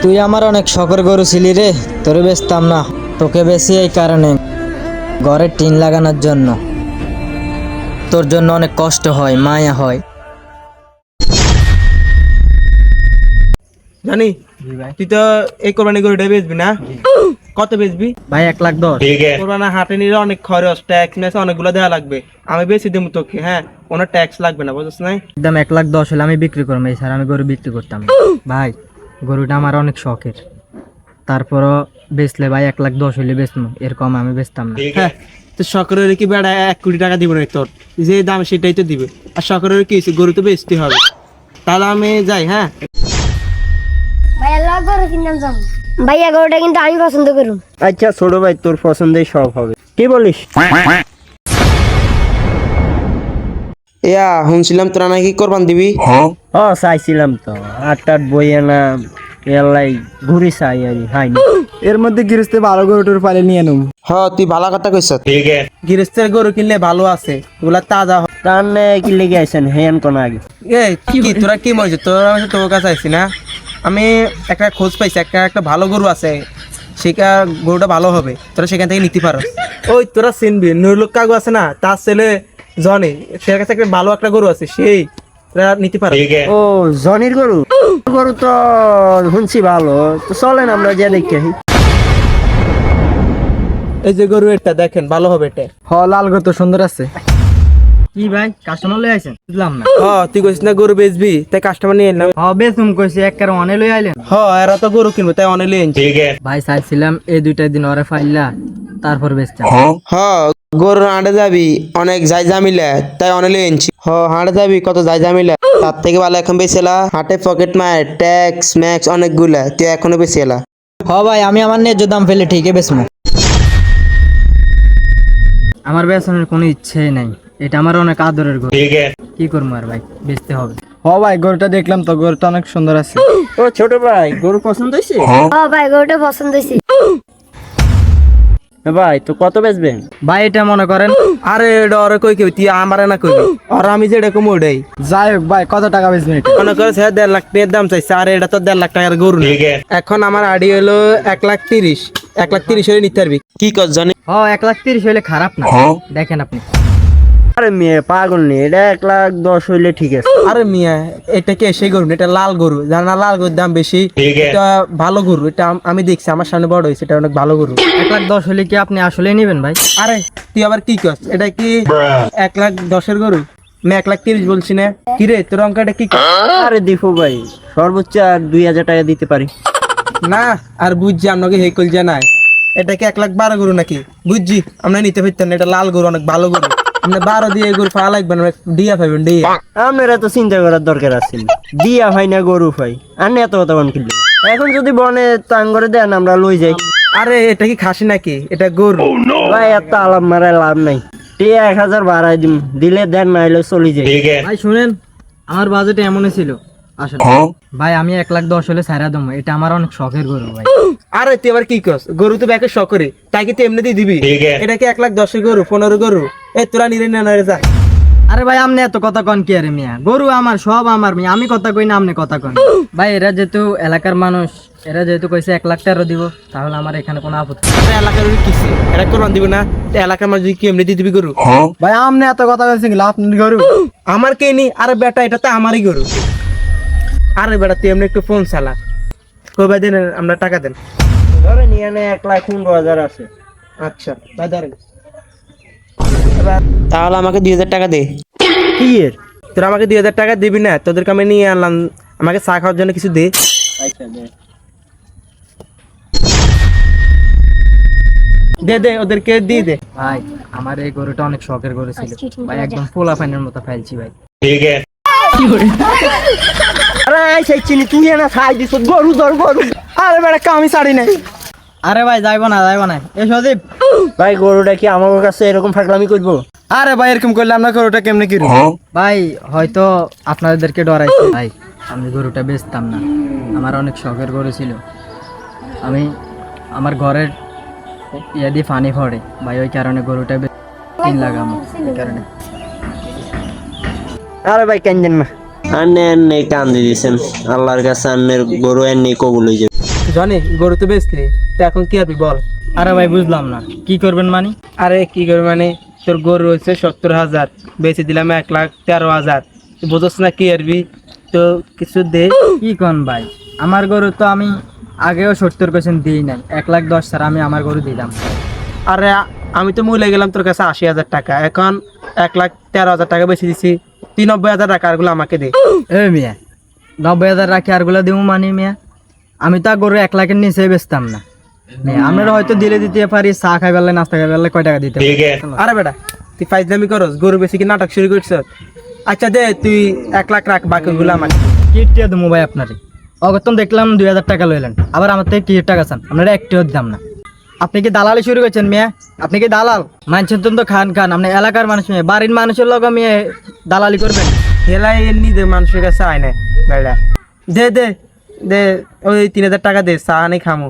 তুই আমার অনেক শখের গরু ছিলি রে, তোরে বেচতাম না। তোকে বেশি এই কারণে, ঘরে টিন লাগানোর জন্য। তোর জন্য অনেক কষ্ট হয়, মায়া হয়। জানি তুই তো এই কোরবানি গরুটা বেচবি না? কত বেচবি? ভাই 1,10,000। কোরবানি হাটে নিলে অনেক খরচ, ট্যাক্স ম্যাক্স অনেকগুলো দেওয়া লাগবে। আমি বেশি দেবো তোকে, হ্যাঁ, কোনো ট্যাক্স লাগবে না, বুঝছিস না? একদম 1,10,000 হলে আমি বিক্রি করবো, এই স্যার আমি গরু বিক্রি করতাম না। ভাই গরুটা আমার অনেক শখের, তারপরও বেচলে ভাই 1,10,000 হলে বেচবো, এর কম আমি বেচতাম না। হ্যাঁ, তো শখের কি বেড়া 1 কোটি টাকা দিব না তোর? যে দাম সেটাই তো দিবে। আর শখের কি হয়েছে, গরু তো বেচতে হবে। তাহলে আমি যাই, হ্যাঁ। ভাইয়া লাভ গরু কিনতাম যাব। ভাইয়া গরুটা কিন্তু আমি পছন্দ করুম। আচ্ছা ছোট ভাই, তোর পছন্দের সব হবে, কি বলিস? ইয়া শুনছিলাম তোরা নাকি কোরবান দিবি? ও চাইছিলাম তো, 8 বইয়ে না এলাই ঘুরি চাই আর হাইনি। এর মধ্যে গৃহস্থে ভালো গরুটোর পালে নিয়ে নুম। হ, তুই ভালো কথা কইছ। গৃহস্থের গরু কিনলে ভালো আছে, ওগুলা তাজা হয়। টানে কি লেগে আইছেন হেন কোন আগে? কি তোরা কি মনে হচ্ছে? তোরা আমি তোর কাছে আইছি না? আমি একটা খোঁজ পাইছি, একটা ভালো গরু আছে, সেটা গরুটা ভালো হবে, তোরা সেখান থেকে নিতে পারো। ওই তোরা চিনবি নুরুল কাকু আছে না, তার ছেলে জনি, সে কাছে একটা ভালো একটা গরু আছে, সেই তোরা নিতে পারো। ও জনির গরু? গরু তো শুনছি ভালো, তো চলেন আমরা যে দেখি। এই যে গরু এটা দেখেন, ভালো হবে এটা। হ, লাল গরু তো সুন্দর আছে। কি ভাই কাস্টমার লই আইছেন? বুঝলাম না। তুই কইছিস না গরু বেচবি, তাই কাস্টমার নিয়ে এলাম। বেচুম কইছি, এক কারণ অনে লই আইলেন। এরা তো গরু কিনবো, তাই অনেক লিয়ে আনছি। ভাই চাইছিলাম এই 2টা দিন ওরে ফাইলা তারপর বেচতাম। হ, গরুর হাটে যাবি, অনেক যাই জামিলা, তাই অনেক এনেছি। হাটে যাবি, কত যাই জামিলা, তার থেকে ভালো এখন বেচেলা। হাটে পকেট মার, ট্যাক্স ম্যাক্স অনেকগুলা, তুই এখনো বেচেলা। ভাই আমি আমার ন্যায্য দাম ফেলে ঠিকই বেচবো। আমার বেচনের কোনো ইচ্ছে নাই, এটা আমার অনেক আদরের গরু। কি করবো আর ভাই, বেচতে হবে। হ ভাই, গরুটা দেখলাম তো, গরুটা অনেক সুন্দর আছে। ও ছোট ভাই, গরু পছন্দ হয়েছে? ও ভাই গরুটা পছন্দ হয়েছে। ভাই তো কত বেচবেন? ভাই এটা মনে করেন, আরে এটা ওরা কই কেবি, তুই আমারে না কইবি। আর আমি যে এরকম ওটাই যাই হোক ভাই, কত টাকা বেচবেন এটা? মনে করে 1.5 লাখ টাকার দাম চাইছে, আর এটা তো 1.5 লাখ টাকার গরু না। এখন আমার আড়ি হলো 1,30,000, 1,30,000 হলে নিতে পারবি। কি কর জানি? 1,30,000 হইলে খারাপ না। দেখেন আপনি, আরে মেয়ে পাগল নেই, এটা 1,10,000 হইলে ঠিক আছে। আরে মিয়া, এটা কি সেই গরু না, এটা লাল গরু। জানা লাল গরুর দাম বেশি, এটা ভালো গরু। এটা আমি দেখছি, আমার সামনে বড় হয়েছে, এটা অনেক ভালো গরু। 1,10,000 হলে কি আপনি আসলে নিবেন ভাই? আরে তুই আবার কি করছ? এটা কি 1,10,000 গরু? আমি 1,30,000 বলছি না। কি রে তোর অঙ্কটা কি? আরে দীপু ভাই, সর্বোচ্চ আর 2,000 টাকা দিতে পারি না, আর বুঝছি আপনাকে হে কল জানাই, এটা কি 1,12,000 গরু নাকি? বুঝছি আমরা নিতে পারতেন না, এটা লাল গরু, অনেক ভালো গরু। আপনি 12 দিয়ে গরু পা লাগবেন, ডিয়া পাইবেন, ডিয়া। আপনারা তো চিন্তা করার দরকার আছে না, দিয়া ভাই না গরু ভাই, আর এত কথা বান কিনলে এখন যদি বনে তাং করে দেন আমরা লই যাই। আরে এটা কি খাসি নাকি? এটা গরু। ভাই এত আলাপ মারায় লাভ নাই, 1,000 বাড়াই দিম, দিলে দেন না হলে চলে যাই। ভাই শুনেন, আমার বাজেট এমনই ছিল আসলে। ভাই আমি 1,10,000 হলে ছাড়া দেবো, এটা আমার অনেক শখের গরু ভাই। আরে তুই আবার কি করছ? গরু তো ব্যাকে শখ করে, তাই কি তুই এমনিতেই দিবি? এটা কি 1,10,000 গরু, 15 গরু? তোরা নিরে না যা। আরে ভাই আপনি এত কথা কন কি? আরে মিয়া, গরু আমার, সব আমার মিয়া, আমি কথা কই না আপনি কথা কন। ভাই এরা যেহেতু এলাকার মানুষ, এরা যেহেতু কইছে 1,00,000 দিব, তাহলে আমার এখানে কোনো আপত্তি নেই। এলাকার কিছু এটা কোরবান দিবি না? এলাকার মানুষ কি এমনি দিয়ে দিবি গরু? ভাই আপনি এত কথা বলছেন, আপনার গরু? আমার কে নি? আরে বেটা, এটা তো আমারই গরু। আরে বেটা তুই এমনি একটু ফোন চালা, কবে দেন আমরা টাকা দেন। ধরে নিয়ে নে 1,15,000 আছে। আচ্ছা ভাই ধরেন। তাহলে আমাকে 2,000 টাকা দে। কি এর? তোরা আমাকে 2,000 টাকা দিবি না? তোদেরকে আমি নিয়ে আনলাম, আমাকে চা খাওয়ার জন্য কিছু দে। আচ্ছা দে। দে ওদেরকে দিয়ে দে। ভাই আমার এই গরুটা অনেক শখের গরু ছিল ভাই, একদম পোলা ফাইনের মতো ফেলছি ভাই। আরে সেই চিনি তুই না খাই দিছ, গরু ধর গরু। আরে বেটা আমি ছাড়ি নাই। আরে ভাই যাইব না এ সজীব ভাই গরুটা কি আমার কাছে এরকম ফাকলামি করবো? আরে ভাই এরকম করলে আমরা গরুটা কেমনে কিরু? ভাই হয়তো আপনাদেরকে ডরাইছে ভাই, আমি গরুটা বেচতাম না, আমার অনেক শখের গরু ছিল। আমি আমার ঘরের ইয়ে দিয়ে পানি পড়ে ভাই, ওই কারণে গরুটা কিন লাগামো, এই কারণে। আরে ভাই কেন না, আন্নে কান দিয়ে দিয়েছেন, আল্লাহর কাছে আন্নের গরু এনে কবুল হয়ে যাবে। জানি গরু তো বেচলি তো এখন কি করবি বল। আরে ভাই বুঝলাম না কি করবেন মানে? আরে কি করবি মানে তোর গরু হচ্ছে 70,000, বেচে দিলাম 1,13,000, তুই বুঝছ না কি করবি? তো কিছু দে। কি কোন ভাই, আমার গরু তো আমি আগেও 70% দিই নাই, 1,10,000 ছাড়া আমি আমার গরু দিলাম না। আরে আমি তো মূল্য গেলাম তোর কাছে 80,000 টাকা, এখন 1,13,000 টাকা বেশি দিছি, তুই 90,000 টাকা আরগুলো আমাকে দে। এ মিয়া 90,000 রাখি আরগুলো দিব মানে মিয়া? আমি তো আর গরু 1 লাখের নিচে বেচতাম না মিয়া। আপনারা হয়তো দিলে দিতে পারি, চা খাই পেলে নাস্তা খাই পেলে কয় টাকা দিতে পারি? আরে বেটা তুই ফাইজলামি করস, গরু বেশি কি নাটক শুরু করছ? আচ্ছা দে তুই 1 লাখ রাখ, বাকিগুলো আমাকে। কিটিয়ে দেবো ভাই আপনারে? অগতম দেখলাম 2,000 টাকা লইলেন, আবার আমার থেকে কি টাকা চান? আপনারা একটিও দিতাম না। আপনি কি দালালি শুরু করছেন মিয়া? আপনি কি দালাল? মানছেন তো খান খান, আপনি এলাকার মানুষ মেয়ে, বাড়ির মানুষের লোক আমি দালালি করবেন? হেলাই এমনি দে, মানুষের কাছে আয় না বেটা। দে দে দে, ওই 3,000 টাকা দে, চা নেই খামো।